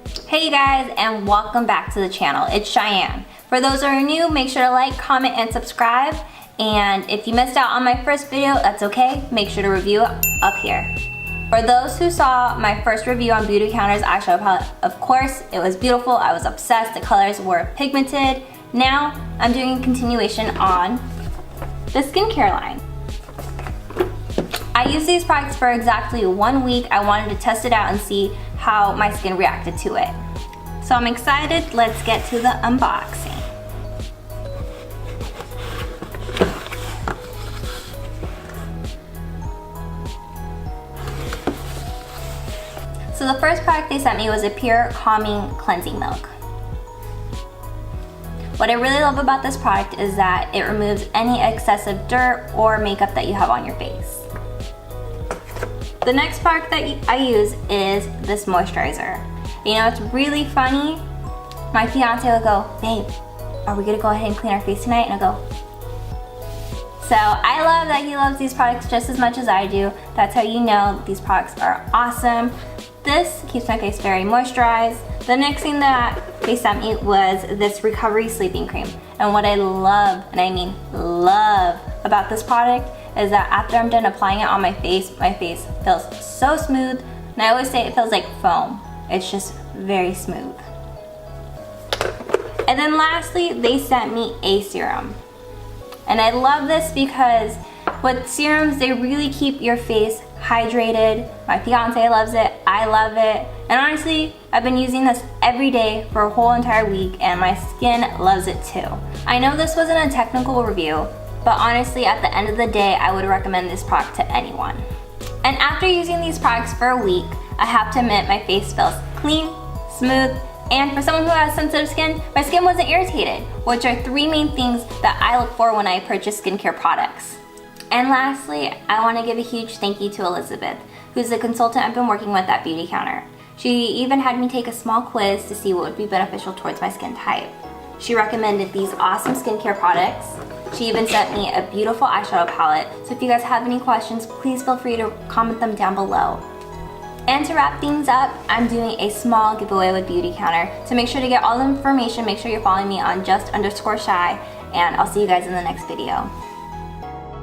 Hey guys, and welcome back to the channel. It's Cheyenne. For those who are new, make sure to like, comment, and subscribe. And if you missed out on my first video, that's okay. Make sure to review it up here. For those who saw my first review on Beautycounter's eyeshadow palette, of course, it was beautiful. I was obsessed. The colors were pigmented. Now, I'm doing a continuation on the skincare line. I used these products for exactly 1 week. I wanted to test it out and see how my skin reacted to it. So I'm excited. Let's get to the unboxing. So the first product they sent me was a Pure Calming Cleansing Milk. What I really love about this product is that it removes any excessive dirt or makeup that you have on your face. The next product that I use is this moisturizer. You know, it's really funny. My fiance will go, "Babe, are we gonna go ahead and clean our face tonight?" And I'll go. So I love that he loves these products just as much as I do. That's how you know these products are awesome. This keeps my face very moisturized. The next thing that they sent me was this recovery sleeping cream. And what I love, and I mean love, about this product is that after I'm done applying it on my face feels so smooth. And I always say it feels like foam. It's just very smooth. And then lastly, they sent me a serum. And I love this because with serums, they really keep your face hydrated. My fiance loves it, I love it. And honestly, I've been using this every day for a whole entire week and my skin loves it too. I know this wasn't a technical review, but honestly, at the end of the day, I would recommend this product to anyone. And after using these products for a week, I have to admit my face feels clean, smooth, and for someone who has sensitive skin, my skin wasn't irritated, which are 3 main things that I look for when I purchase skincare products. And lastly, I want to give a huge thank you to Elizabeth, who's the consultant I've been working with at Beautycounter. She even had me take a small quiz to see what would be beneficial towards my skin type. She recommended these awesome skincare products. She even sent me a beautiful eyeshadow palette. So if you guys have any questions, please feel free to comment them down below. And to wrap things up, I'm doing a small giveaway with Beautycounter. So make sure to get all the information. Make sure you're following me on just_shy, and I'll see you guys in the next video.